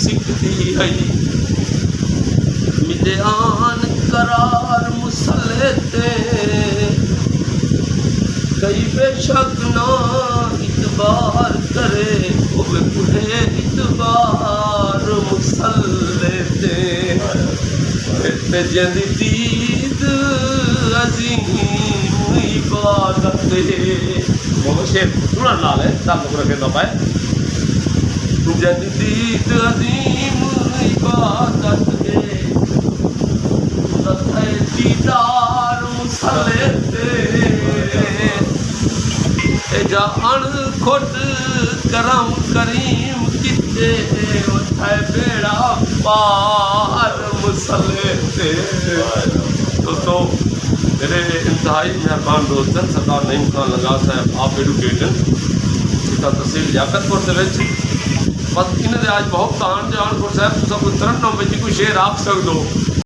सिकदी हई मिले आन करार मुसले ते कई बेशक ना इतबार करे ओवे कुहे इतबार मुसले ते जंदी दीद अजीम इबादत वो शेर थोड़ा लाल है तब लोग रखे तो पाए जदीद अजीम इबादत दीदार मुसले ते जान खुद करम करीम किते उठाए बेड़ा पार मुसले ते दोस्तों मेरे इंतहाई मेहरबान दोस्तन सरदार नईम खान लंगा साहब आप एडुकेटन इसका तहसील लियाकतपुर के बस इन्हें आज बहुत तान जान को साहब सब 93 में कोई शेर आख सक दो